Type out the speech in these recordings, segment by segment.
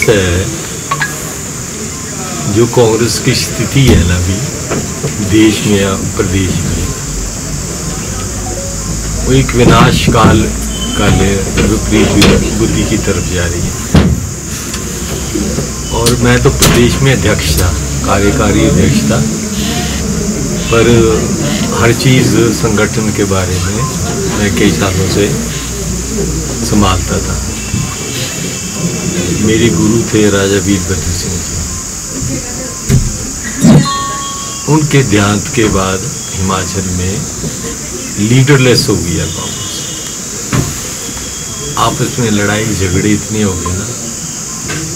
है, जो कांग्रेस की स्थिति है ना अभी देश में या प्रदेश में, वो एक विनाश काल विपरीत बुद्धि की तरफ जा रही है। और मैं तो प्रदेश में अध्यक्ष था, कार्यकारी अध्यक्ष था, पर हर चीज़ संगठन के बारे में मैं कई सालों से संभालता था। मेरे गुरु थे राजा वीरभद्र सिंह जी। उनके देहांत के बाद हिमाचल में लीडरलेस हो गया कांग्रेस। आपस में लड़ाई झगड़े इतने हो गए ना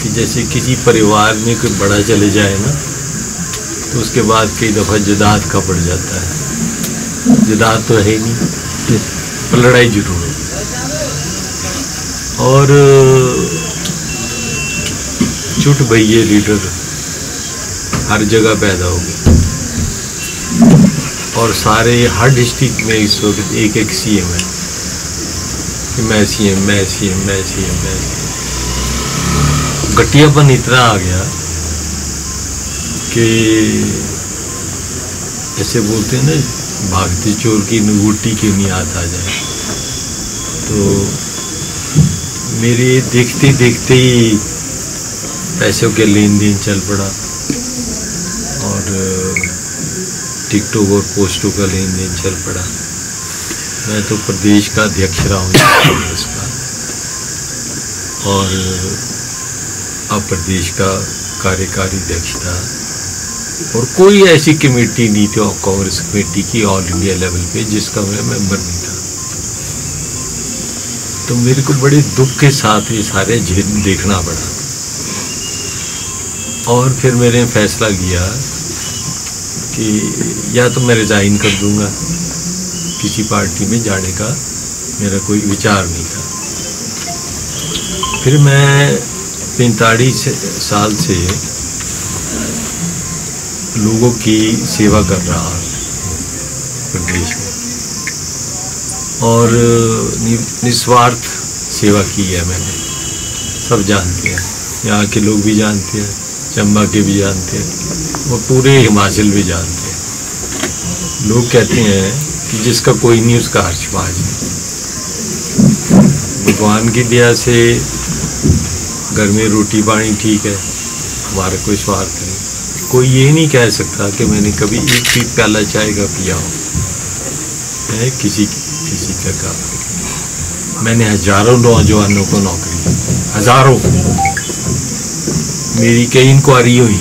कि जैसे किसी परिवार में कोई बड़ा चले जाए ना तो उसके बाद कई दफ़ा जदाद का पड़ जाता है। जदाद तो है ही नहीं, पर लड़ाई जरूर है। और चुट भैये लीडर हर जगह पैदा हो गए और सारे हर डिस्ट्रिक्ट में इस वक्त एक एक सीएम है कि मैं सीएम, मैं सीएम, मैं सीएम, मैं सीएम। घटियापन इतना आ गया कि ऐसे बोलते हैं ना, भागते चोर की अंगूठी क्यों नहीं हाथ आ जाए। तो मेरे देखते देखते ही पैसों के लेन देन चल पड़ा और टिकटों और पोस्टों का लेन देन चल पड़ा। मैं तो प्रदेश का अध्यक्ष रहा हूँ कांग्रेस का, और अब प्रदेश का कार्यकारी अध्यक्ष था, और कोई ऐसी कमेटी नहीं थी कांग्रेस कमेटी की ऑल इंडिया लेवल पे जिसका मैं मेंबर नहीं था। तो मेरे को बड़े दुख के साथ ये सारे झेल देखना पड़ा। और फिर मैंने फैसला लिया कि या तो मैं रिजाइन कर दूंगा, किसी पार्टी में जाने का मेरा कोई विचार नहीं था। फिर मैं 45 साल से लोगों की सेवा कर रहा प्रदेश में, और निस्वार्थ सेवा की है मैंने। सब जानते हैं, यहाँ के लोग भी जानते हैं, चंबा के भी जानते हैं, वो पूरे हिमाचल भी जानते हैं। लोग कहते हैं कि जिसका कोई नहीं उसका हर्षबाज है। भगवान की दया से घर में रोटी पानी ठीक है, हमारा कोई स्वार्थ नहीं। कोई ये नहीं कह सकता कि मैंने कभी एक भी प्याला चाय का पिया हो है किसी का काम। मैंने हजारों नौजवानों को नौकरी दी, हजारों। मेरी कई इंक्वायरी हुई,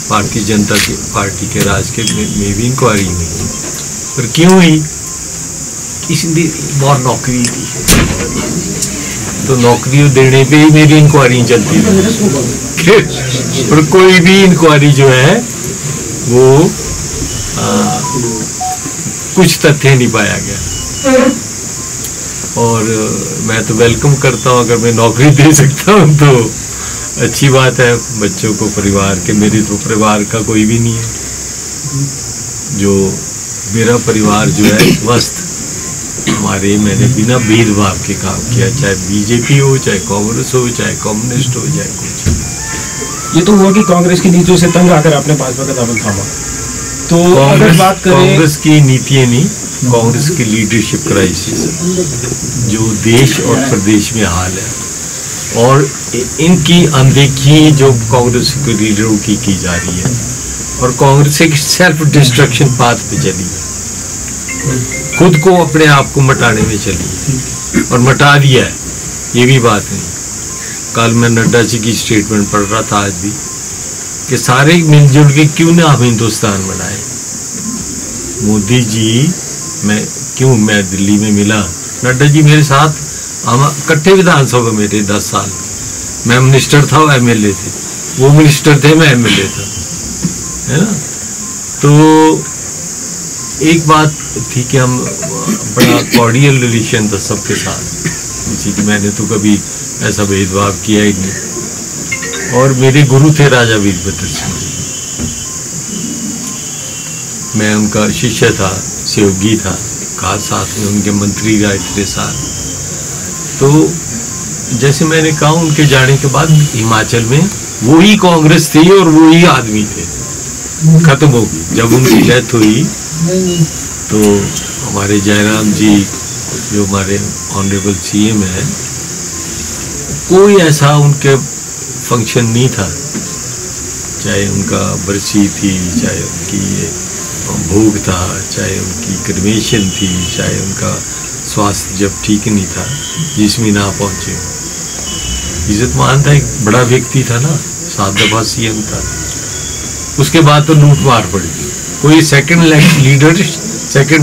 भारतीय जनता पार्टी के राज के में भी इंक्वायरी हुई, पर क्यों हुई? इसलिए बहुत नौकरी दी, तो नौकरी देने पे ही मेरी इंक्वायरी चलती है। पर कोई भी इंक्वायरी जो है वो कुछ तथ्य नहीं पाया गया। और मैं तो वेलकम करता हूँ, अगर मैं नौकरी दे सकता हूँ तो अच्छी बात है बच्चों को, परिवार के। मेरे तो परिवार का कोई भी नहीं है। जो मेरा परिवार जो है स्वस्थ, हमारे मैंने बिना भेदभाव के काम किया, चाहे बीजेपी हो, चाहे कांग्रेस हो, चाहे कम्युनिस्ट हो, चाहे कुछ। ये तो हुआ कि कांग्रेस की नीतियों से तंग आकर आपने भाजपा का दामन थामा। तो अगर बात करें कांग्रेस की नीतियाँ नहीं, कांग्रेस की लीडरशिप क्राइसिस जो देश और प्रदेश में हाल है, और इनकी अनदेखी जो कांग्रेस के लीडरों की जा रही है, और कांग्रेस एक सेल्फ डिस्ट्रक्शन पाथ पे चली है, खुद को अपने आप को मिटाने में चली है, और मिटा दिया है। ये भी बात नहीं। कल मैं नड्डा जी की स्टेटमेंट पढ़ रहा था आज भी, कि सारे मिलजुल के क्यों ना हम हिंदुस्तान बनाए। मोदी जी मैं दिल्ली में मिला, नड्डा जी मेरे साथ, हम इकट्ठे विधानसभा में थे 10 साल। मैं मिनिस्टर था, वो एमएलए थे, वो मिनिस्टर थे, मैं एमएलए था, है ना। तो एक बात थी कि हम बड़ा कॉर्डियल रिलेशन था सबके साथ, किसी की मैंने तो कभी ऐसा भेदभाव किया ही नहीं। और मेरे गुरु थे राजा वीरभद्र सिंह जी, मैं उनका शिष्य था, सहयोगी था, साथ में उनके मंत्री रहे थे साथ। तो जैसे मैंने कहा, उनके जाने के बाद हिमाचल में वही कांग्रेस थी और वही आदमी थे, खत्म हो गई। जब उनकी डेथ हुई तो हमारे जयराम जी जो हमारे ऑनरेबल सीएम है, कोई ऐसा उनके फंक्शन नहीं था, चाहे उनका बरसी थी, चाहे उनकी भोग था, चाहे उनकी क्रिमेशन थी, चाहे उनका स्वास्थ्य जब ठीक नहीं था, जिसमें ना पहुंचे। इज्जत मान था, एक बड़ा व्यक्ति था ना, 7 दफा सीएम था। उसके बाद तो लूट मार पड़ी, कोई सेकंड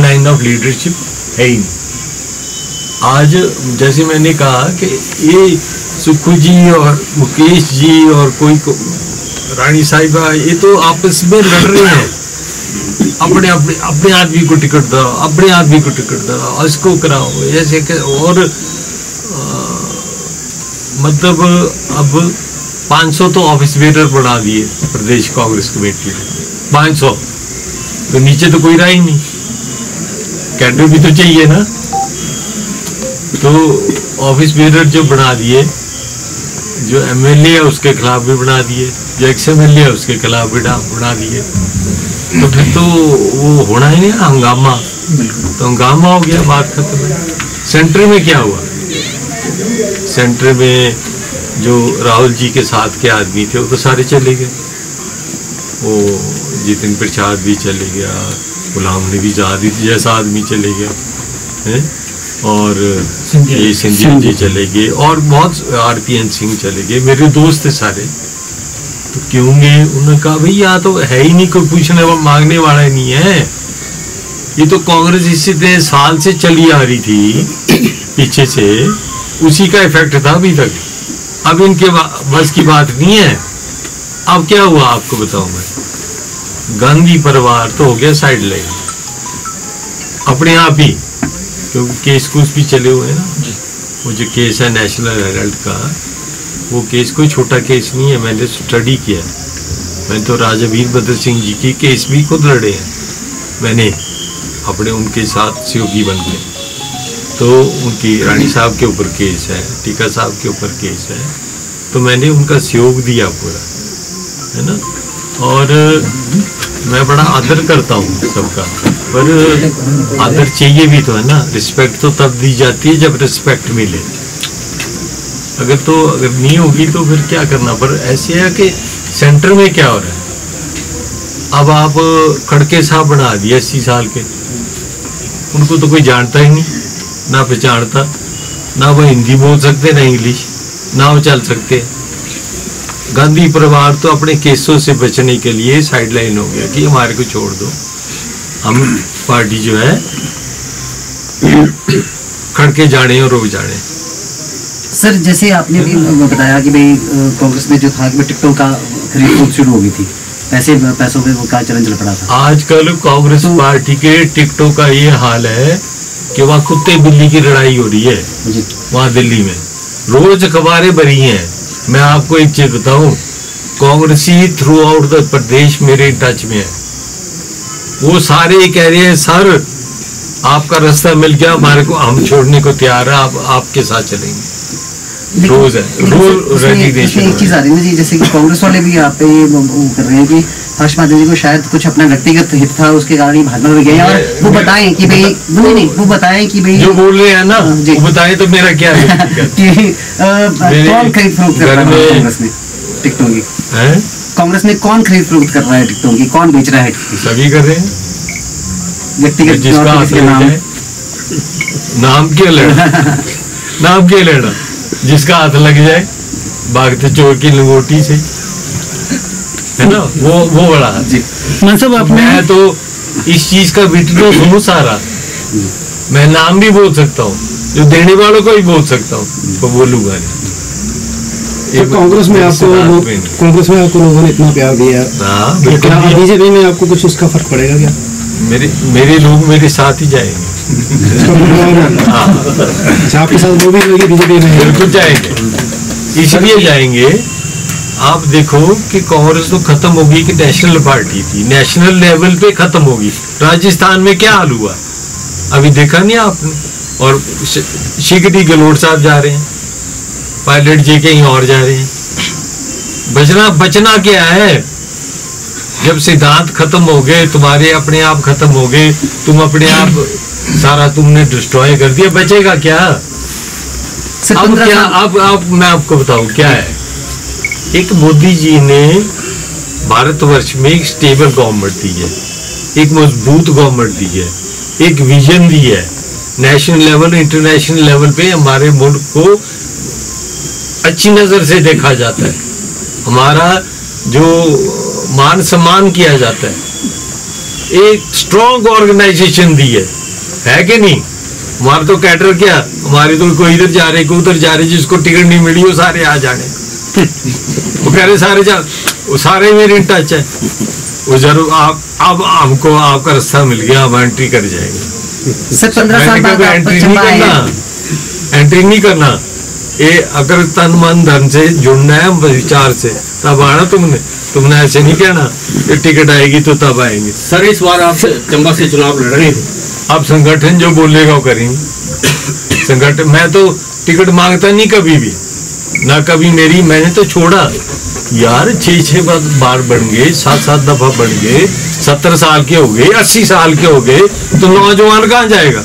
लाइन ऑफ लीडरशिप है ही नहीं। आज जैसे मैंने कहा कि ये सुखू जी और मुकेश जी और कोई रानी साहिबा, ये तो आपस में लड़ रहे हैं, अपने आदमी को टिकट दो, अपने आदमी को टिकट दो, इसको कराओ, ऐसे और मतलब अब 500 तो ऑफिस बेरर बढ़ा दिए प्रदेश कांग्रेस कमेटी ने, 500 तो नीचे तो कोई रहा ही नहीं, कैडर भी तो चाहिए ना। तो ऑफिस बेरर जो बना दिए, जो एमएलए है उसके खिलाफ भी बना दिए, जो एक्स एमएलए है उसके खिलाफ भी बना दिए, तो फिर तो वो होना ही नहीं, हंगामा। तो हंगामा हो गया, बात खत्म है। सेंटर में क्या हुआ? सेंटर में जो राहुल जी के साथ के आदमी थे वो तो सारे चले गए, वो जितिन प्रसाद भी चले गया, गुलाम नबी आजाद जैसा आदमी चले गया है, और ये सिंधिया जी चले गए, और बहुत आरपीएन सिंह चले गए, मेरे दोस्त थे सारे। तो क्यों गए? उन्होंने कहा भाई यहाँ तो है ही नहीं, कोई पूछने वा मांगने वाला ही नहीं है। ये तो कांग्रेस इसी साल से चली आ रही थी पीछे से, उसी का इफेक्ट था अभी तक। अब इनके बस की बात नहीं है। अब क्या हुआ आपको बताऊं मैं, गांधी परिवार तो हो गया साइड लाइन अपने आप ही, क्योंकि केस कुछ भी चले हुए हैं ना। वो जो केस है नेशनल हेराल्ड का, वो केस कोई छोटा केस नहीं है, मैंने स्टडी किया। मैंने तो राजा वीरभद्र सिंह जी की केस भी खुद लड़े हैं मैंने, अपने उनके साथ सहयोगी बन के। तो उनकी रानी साहब के ऊपर केस है, टीका साहब के ऊपर केस है, तो मैंने उनका सहयोग दिया पूरा, है ना। और मैं बड़ा आदर करता हूँ सबका, पर आदर चाहिए भी तो है ना। रिस्पेक्ट तो तब दी जाती है जब रिस्पेक्ट मिले, अगर नहीं होगी तो फिर क्या करना। पर ऐसे है कि सेंटर में क्या हो रहा है, अब आप खड़के साहब बना दिए 80 साल के, उनको तो कोई जानता ही नहीं, ना पहचानता, ना वो हिंदी बोल सकते ना इंग्लिश, ना वो चल सकते। गांधी परिवार तो अपने केसों से बचने के लिए साइडलाइन हो गया कि हमारे को छोड़ दो, हम पार्टी जो है खड़के जाने और रुक जाने। सर जैसे आपने भी बताया कि भाई कांग्रेस में जो था कि टिकटों का खरीद शुरू हो गई थी, पैसों का चलन चल पड़ा था। आजकल कांग्रेस पार्टी के टिकटों का ये हाल है कि वहाँ कुत्ते बिल्ली की लड़ाई हो रही है वहाँ दिल्ली में, रोज अखबारें भरी हैं। मैं आपको एक चीज बताऊं, कांग्रेसी थ्रू आउट द प्रदेश मेरे टच में है, वो सारे कह रहे हैं सर आपका रास्ता मिल गया हमारे को, हम छोड़ने को तैयार है, आप आपके साथ चलेंगे। रोज है, रोज रेजिग्नेशन। एक चीज आ रही है जी, जैसे कि कांग्रेस वाले भी आप पे कर रहे हैं कि हर्ष माधव जी को शायद कुछ अपना व्यक्तिगत हित था, उसके कारण ही भाजपा में गए, और वो बताएं कि भाई नहीं, वो बताएं कि भाई जो बोल रहे हैं ना वो बताएं तो मेरा क्या है कि कौन खरीद फरोख्त कर रहा है कांग्रेस में टिकटों की? कांग्रेस में कौन खरीद फरोख्त कर रहा है टिकटों की, कौन बेच रहा है? सभी कर रहे हैं, व्यक्तिगत जिसका नाम क्यों लेना, नाम क्यों लेना, जिसका हाथ लग जाए भागते चोर की लंगोटी से, है ना, वो बड़ा जी। मैं तो इस चीज का विटनेस हूँ सारा, मैं नाम भी बोल सकता हूँ, जो देने वालों को ही बोल सकता हूँ, तो बोलूंगा नहीं। तो कांग्रेस में आपको लोगों ने इतना प्यार दिया, बीजेपी में आपको कुछ उसका फर्क पड़ेगा क्या? मेरे लोग मेरे साथ ही जाएंगे। आपके साथ वो भी होगी बीजेपी में? बिल्कुल जाएंगे, इसलिए जाएंगे। आप देखो कि कांग्रेस तो खत्म होगी कि नेशनल पार्टी थी, नेशनल लेवल पे खत्म होगी। राजस्थान में क्या हाल हुआ अभी देखा नहीं आपने, और शिगडी गहलोत साहब जा रहे हैं, पायलट जी कहीं और जा रहे हैं। बचना क्या है? जब सिद्धांत खत्म हो गए, तुम्हारे अपने आप खत्म हो गए, तुम अपने आप सारा तुमने डिस्ट्रॉय कर दिया, बचेगा क्या? अब क्या? अब मैं आपको बताऊं क्या है। एक मोदी जी ने भारतवर्ष में एक स्टेबल गवर्नमेंट दी है, एक मजबूत गवर्नमेंट दी है, एक विजन दी है। नेशनल लेवल, इंटरनेशनल लेवल पे हमारे मुल्क को अच्छी नजर से देखा जाता है, हमारा जो मान सम्मान किया जाता है। एक स्ट्रॉन्ग ऑर्गेनाइजेशन दी है कि नहीं? हमारा तो कैडर क्या, हमारे तो कोई इधर जा रहे कोई उधर जा रहे, जिसको टिकट नहीं मिली वो सारे आ जाने। वो कह रहे सारे जा, वो सारे मेरे इन टच है। वो जरूर आप, अब हमको आपका रास्ता मिल गया, हम एंट्री कर जाएंगे। सर 15 साल बाद एंट्री नहीं करना, एंट्री नहीं करना। ये अगर तन मन धन से जुड़ना है विचार से, तब आना। तुमने ऐसे नहीं कहना कि टिकट आएगी तो तब आएंगे। सर इस बार आप चंबा से चुनाव लड़ रहे थे, अब संगठन जो बोलेगा वो करेंगे। संगठन, मैं तो टिकट मांगता नहीं कभी भी, ना कभी मेरी, मैंने तो छोड़ा यार। 6 बार बन गए, 7 दफा बन गए, 70 साल के हो गए, 80 साल के हो गए, तो नौजवान कहाँ जाएगा?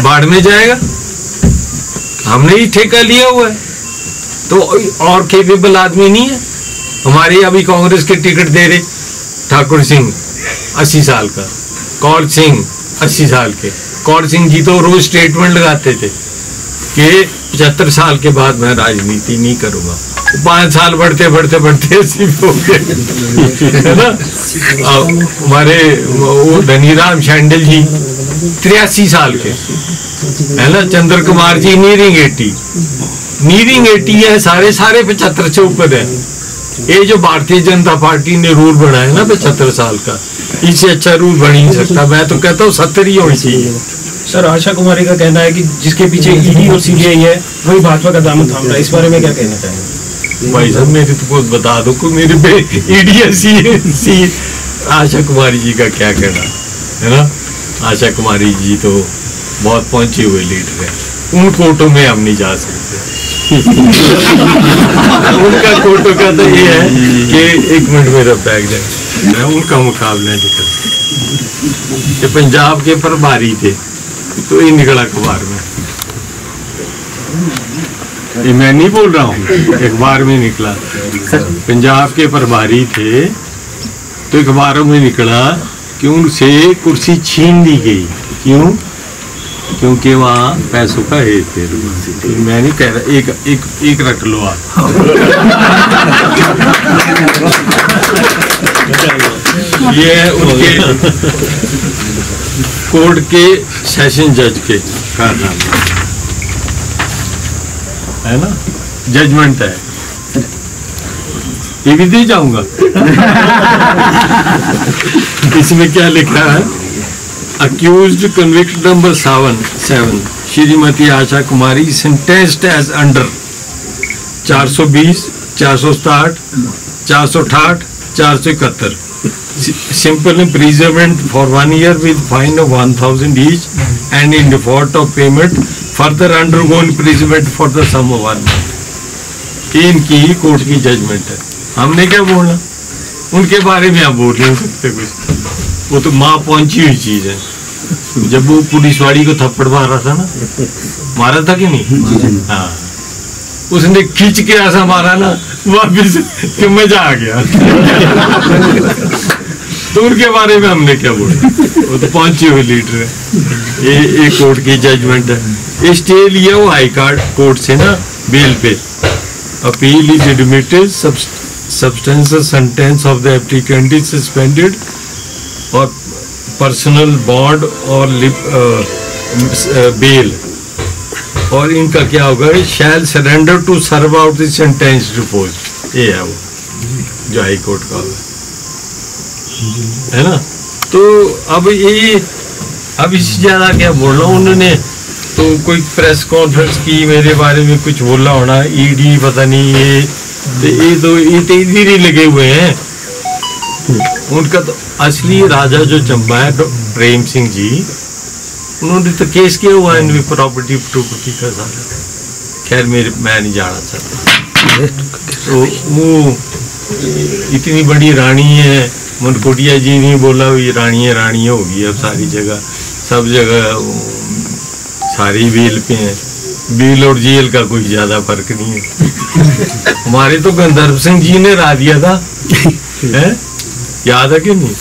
बाढ़ में जाएगा। हमने ही ठेका लिया हुआ है, तो और केपेबल आदमी नहीं है हमारे। अभी कांग्रेस के टिकट दे रहे, ठाकुर सिंह 80 साल का, कौर सिंह 80 साल के। कौर सिंह जी तो रोज स्टेटमेंट लगाते थे कि 75 साल के बाद मैं राजनीति नहीं करूंगा। 5 साल बढ़ते बढ़ते बढ़ते 80 हो गए, है ना। हमारे वो धनीराम शांडिल जी 83 साल के, है ना। चंद्र कुमार जी नीरिंग 80 है। सारे 75 से ऊपर है। ये जो भारतीय जनता पार्टी ने रूल बनाया ना 75 साल का, इससे अच्छा रूल बन ही नहीं सकता। मैं तो कहता हूँ 70 ही होनी चाहिए। सर आशा कुमारी का कहना है कि जिसके पीछे ईडी और सीबीआई है वही भाजपा का दामन थाम रहा है, इस बारे में क्या कहना चाहेंगे? भाई साहब मेरे तो बता दो को मेरे पे ईडी सी आशा कुमारी जी का क्या कहना है ना। आशा कुमारी जी तो बहुत पहुंचे हुए लीडर है, उन कोर्टों में हम नहीं जा सकते। उनका कोर्टों का तो ये है कि 1 मिनट मेरा बैग जाए, मैं उनका मुकाबला नहीं कर सकता। ये पंजाब के प्रभारी थे तो ये निकला अखबार में, ये मैं नहीं बोल रहा हूँ, अखबार में निकला। पंजाब के प्रभारी थे तो अखबारों में निकला कि उनसे कुर्सी छीन ली गई। क्यों? क्योंकि वहाँ पैसों का हेर फेर हुआ। मैं नहीं कह रहा, एक रख लो आप। ये है उनके कोर्ट के सेशन जज के कारनामे, है ना, जजमेंट है। ये भी दे जाऊंगा। इसमें क्या लिखा है? Accused convict number 7 Shrimati Asha Kumari sentenced as under 420, 467, 468, 471 simple imprisonment for 1 year with fine of 1000 each and in default of payment further undergo imprisonment for the sum of 1 month। इनकी ही कोर्ट की जजमेंट है, हमने क्या बोलना? उनके बारे में आप बोल नहीं सकते कुछ, वो तो माँ पहुंची हुई चीज है। जब वो पुलिस वाली को थप्पड़ मारा था ना, मारा था कि नहीं? हाँ, उसने खींच के ऐसा मारा ना वापिस कि मजा आ गया। तो उनके बारे में हमने क्या बोला? वो तो पहुंचे हुए लीडर है। ये कोर्ट की जजमेंट है। स्टे लिया वो हाई कोर्ट से ना बेल पे। Appeal is admitted, substantial sentence of the applicant is suspended और पर्सनल बॉन्ड और बेल। और इनका क्या होगा? Shall surrender to serve out the sentence repose. ये है वो जो हाई कोर्ट का है ना। तो अब ये अब इससे ज्यादा क्या बोलना? उन्होंने तो कोई प्रेस कॉन्फ्रेंस की, मेरे बारे में कुछ बोला होना, ईडी पता नहीं ये तो इधर ही लगे हुए हैं। उनका तो असली राजा जो चंबा है प्रेम सिंह जी, उन्होंने तो केस किया हुआ है प्रॉपर्टी का सारा। खैर मैं नहीं जाना चाहता। तो वो इतनी बड़ी रानी है, मनकोटिया जी ने बोला ये रानी होगी अब सारी जगह, सब जगह सारी बेल पे हैं। बेल और जेल का कोई ज्यादा फर्क नहीं है। हमारे तो गंधर्व सिंह जी ने रा दिया था, है याद है कि नहीं?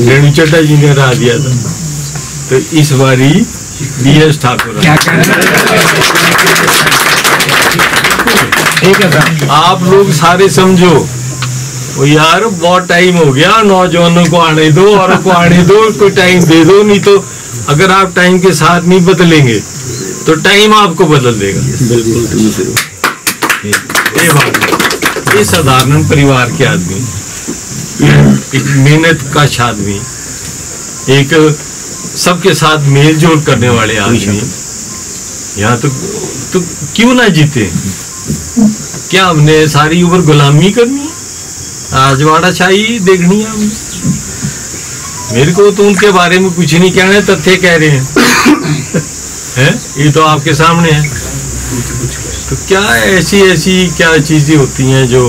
रेणु चड्डा जी ने रा दिया था। तो इस बारी BS ठाकुर ठीक है सर, आप लोग सारे समझो। वो यार बहुत टाइम हो गया, नौजवानों को आने दो और को आने दो, कोई टाइम दे दो, नहीं तो अगर आप टाइम के साथ नहीं बदलेंगे तो टाइम आपको बदल देगा। ये बात, ये साधारण परिवार के आदमी, एक मेहनत का आदमी, एक सबके साथ मेल जोल करने वाले आदमी, यहाँ तो क्यों ना जीते? क्या हमने सारी उम्र गुलामी करनी है? राजवाड़ा शाही देखनी है हमने? मेरे को तो उनके बारे में कुछ नहीं कहना है, तथ्य कह रहे हैं ये तो आपके सामने है। तो क्या ऐसी क्या चीजें होती हैं जो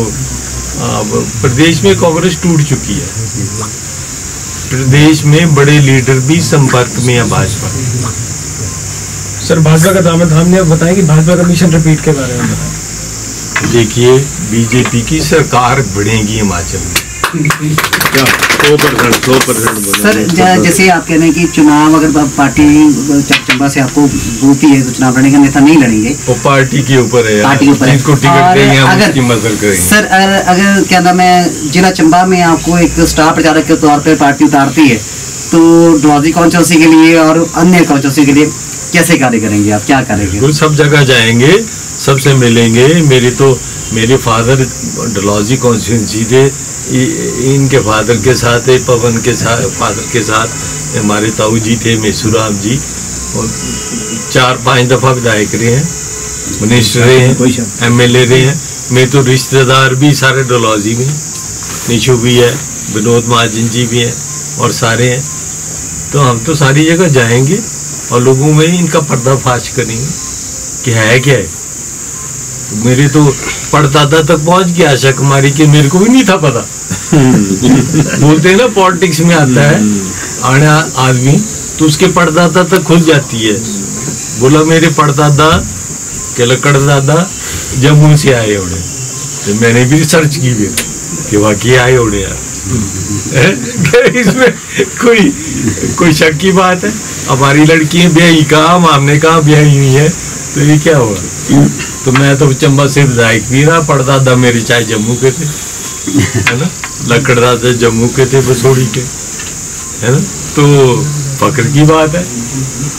प्रदेश में कांग्रेस टूट चुकी है, प्रदेश में बड़े लीडर भी संपर्क में है भाजपा। सर भाजपा का दामन थामने, अब बताएं कि भाजपा का मिशन रिपीट के बारे में बताएं। देखिए बीजेपी की सरकार बढ़ेगी हिमाचल में, क्या 100%। सर जैसे आप कह रहे हैं कि चुनाव अगर पार्टी चंबा से आपको बोलती है तो चुनाव लड़ने का नेता नहीं लड़ेंगे, वो पार्टी के ऊपर है, पार्टी के ऊपर है। जिसको टिकट देंगे हम उसकी मदद करेंगे। सर अगर क्या नाम है, जिला चंबा में आपको एक स्टार प्रचारक के तौर पर पार्टी उतारती है, तो डलहौजी कॉन्स्टिट्यूंसी के लिए और अन्य कॉन्स्टिट्यूंसी के लिए कैसे कार्य करेंगे आप, क्या करेंगे? सब जगह जाएंगे, सबसे मिलेंगे। मेरे फादर डलहौजी कॉन्स्टिट्यूंसी थे, इनके फादर के साथ, पवन के साथ, फादर के साथ हमारे ताऊ जी थे, मेसूराम जी, और 4-5 दफा विधायक रहे हैं, मिनिस्टर रहे हैं, MLA रहे हैं। मेरे तो रिश्तेदार भी सारे डलहौजी में, निशु भी है, विनोद महाजन जी भी हैं और सारे हैं। तो हम तो सारी जगह जाएंगे और लोगों में इनका पर्दाफाश करेंगे कि है क्या है। मेरे तो पड़दादा तक पहुंच गया आशा कुमारी के, मेरे को भी नहीं था पता। बोलते हैं ना पॉलिटिक्स में आता है आने आदमी तो उसके पड़दादा तक खुल जाती है। बोला मेरे पड़दादा के लकड़ दादा जम्मू से आए होने, तो मैंने भी रिसर्च की भी कि वाकई आए होने यार। इसमें कोई शक की बात है? हमारी लड़की ब्याही कहाँ, हमने कहाँ ब्याही हुई है, तो ये क्या हुआ? तो मैं तो चंबा से विधायक भी रहा, पड़दादा मेरे चाहे जम्मू के थे, है ना, लकड़ दादा जम्मू के थे, बसोड़ी के, है ना। तो फक्र की बात है।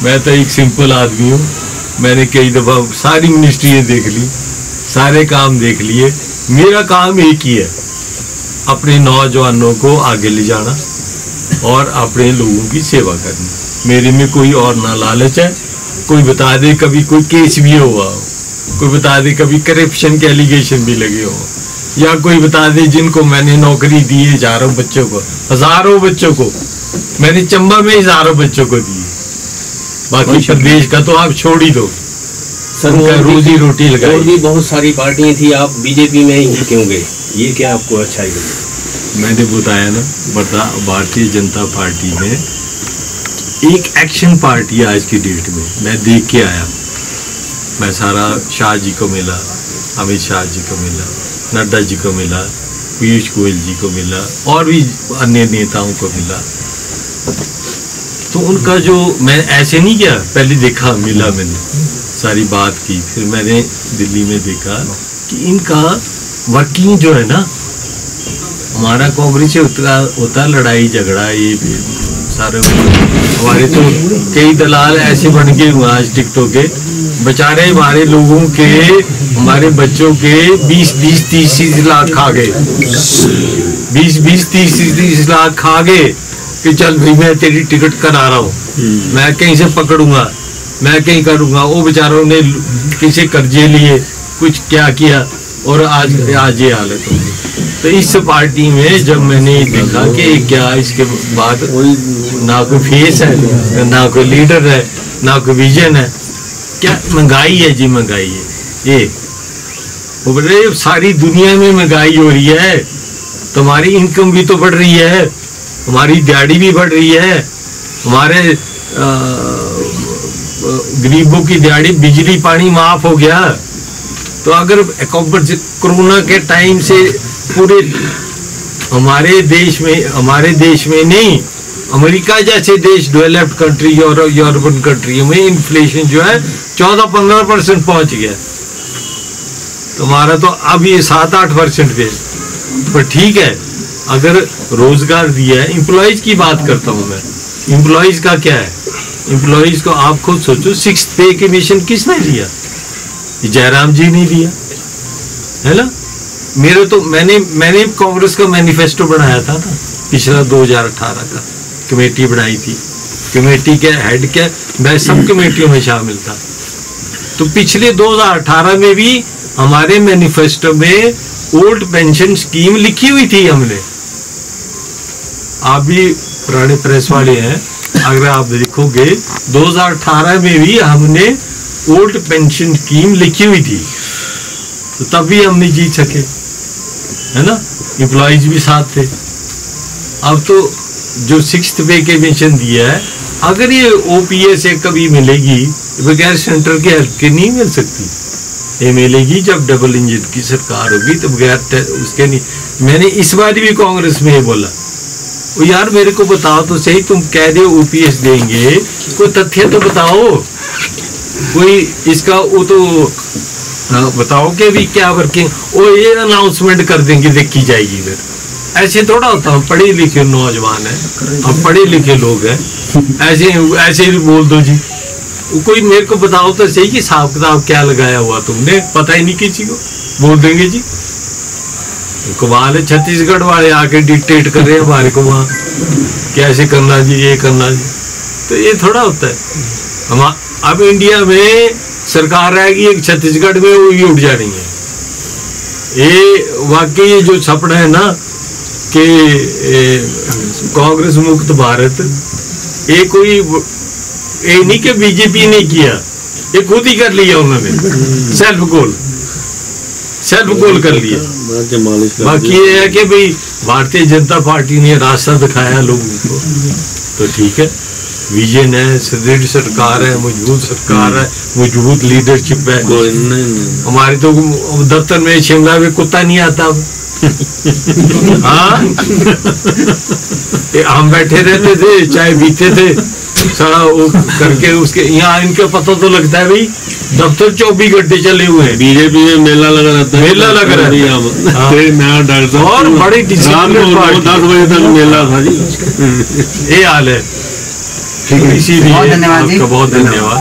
मैं तो एक सिंपल आदमी हूँ, मैंने कई दफा सारी मिनिस्ट्रियाँ देख ली, सारे काम देख लिए। मेरा काम एक ही है, अपने नौजवानों को आगे ले जाना और अपने लोगों की सेवा करनी। मेरे में कोई और ना लालच है। कोई बता दे कभी कोई केस भी हुआ हो, कोई बता दे कभी करप्शन के एलिगेशन भी लगे हो, या कोई बता दे जिनको मैंने नौकरी दी है हजारों बच्चों को मैंने चंबा में हजारों बच्चों को दी। बाकी प्रदेश का तो आप छोड़ ही दो, उनका रोजी रोटी लगाई। और भी बहुत सारी पार्टियां थी, आप बीजेपी में ही क्यों गए? ये क्या आपको अच्छाई लगी? मैंने बताया ना, भारतीय जनता पार्टी में एक एक्शन पार्टी आज की डेट में मैं देख के आया। मैं सारा शाह जी को मिला, अमित शाह जी को मिला, नड्डा जी को मिला, पीयूष गोयल जी को मिला और भी अन्य नेताओं को मिला। तो उनका जो मैं ऐसे नहीं किया, पहले देखा, मिला, मैंने सारी बात की, फिर मैंने दिल्ली में देखा कि इनका वर्किंग जो है ना, हमारा कांग्रेस से होता लड़ाई झगड़ा, ये सारे हमारे तो कई दलाल ऐसे बन गए हुए आज टिकटों के, बेचारे हमारे लोगों के, हमारे बच्चों के 20-30 लाख खा गए, 20-30 लाख खा गए कि चल भाई मैं तेरी टिकट करा रहा हूँ, मैं कहीं से पकड़ूंगा, मैं कहीं करूंगा। वो बेचारों ने किसी कर्जे लिए, कुछ क्या किया और आज ये हालत हो गई। तो इस पार्टी में जब मैंने देखा कि क्या इसके बाद ना कोई फेस है, ना कोई लीडर है, ना कोई विजन है, क्या महंगाई है जी, महंगाई है। ये वो बोल रहे सारी दुनिया में महंगाई हो रही है, तुम्हारी इनकम भी तो बढ़ रही है, हमारी दिहाड़ी भी बढ़ रही है, हमारे गरीबों की दिहाड़ी, बिजली पानी माफ हो गया। तो अगर कोरोना के टाइम से पूरे हमारे देश में नहीं, अमेरिका जैसे देश, डेवलप्ड कंट्री और यूरोपियन कंट्री में इन्फ्लेशन जो है 14-15% पहुंच गया। तुम्हारा तो अब ये 7-8% पे, पर ठीक है। अगर रोजगार दिया है, एम्प्लॉयज की बात करता हूं मैं, एम्प्लॉयज का क्या है? एम्प्लॉयज को आप खुद सोचो, 6th पे कमीशन किसने दिया? जयराम जी ने दिया है ना। मैंने कांग्रेस का मैनिफेस्टो बनाया था ना, पिछला 2018 का, कमेटी बनाई थी, कमेटी के हेड के मैं सब कमेटियों में शामिल था। तो पिछले 2018 में भी हमारे मैनिफेस्टो में ओल्ड पेंशन स्कीम लिखी हुई थी हमने। आप भी पुराने प्रेस वाले हैं, अगर आप देखोगे 2018 में भी हमने ओल्ड पेंशन स्कीम लिखी हुई थी, तो तब भी हम नहीं जीत सके, है ना। एम्प्लॉयज भी साथ थे। अब तो जो 6th पे के पेंशन दिया है, अगर ये OPS से कभी मिलेगी, बगैर सेंटर के हेल्प के नहीं मिल सकती। ये मिलेगी जब डबल इंजन की सरकार होगी, तो बगैर उसके नहीं। मैंने इस बार भी कांग्रेस में ये बोला, वो यार मेरे को बताओ तो सही, तुम कह रहे हो OPS देंगे, कोई तथ्य तो बताओ, कोई इसका वो तो बताओ कि भी क्या वर्किंग, वो ये अनाउंसमेंट कर देंगे, देखी जाएगी। फिर ऐसे थोड़ा होता, हम पढ़े लिखे नौजवान हैं, हम पढ़े लिखे लोग हैं, ऐसे ही बोल दो जी। कोई मेरे को बताओ तो सही कि हिसाब किताब क्या लगाया हुआ तुमने, पता ही नहीं किसी को, बोल देंगे जी। कमाल है, छत्तीसगढ़ वाले आके डिक्टेट कर रहे हैं हमारे को वहाँ कैसे करना जी, ये करना जी। तो ये थोड़ा होता है। हम अब इंडिया में सरकार रहेगी एक, छत्तीसगढ़ में वो ही उठ जा रही है। ये वाकई जो सपना है ना कि कांग्रेस मुक्त भारत, ये कोई ये नहीं कि बीजेपी ने किया, ये खुद ही कर लिया उन्होंने, सेल्फ गोल कर लिया। बाकी ये है कि भाई भारतीय जनता पार्टी ने रास्ता दिखाया लोगों को, तो ठीक है, विजन है, सुदृढ़ सरकार है, मजबूत सरकार है, मजबूत लीडरशिप है। हमारे तो दफ्तर में शिमला में कुत्ता नहीं आता। हाँ हम बैठे रहते थे, चाय पीते थे, सारा वो करके उसके यहाँ इनके पता तो लगता है भाई दफ्तर 24 घंटे चले हुए हैं। बीजेपी में मेला लगा रहता है, मेला लगा रहता है, नया डॉक्टर और बड़ी 10 बजे तक मेला था जी। ये हाल है। इसीलिए बहुत धन्यवाद जी। आपका बहुत धन्यवाद।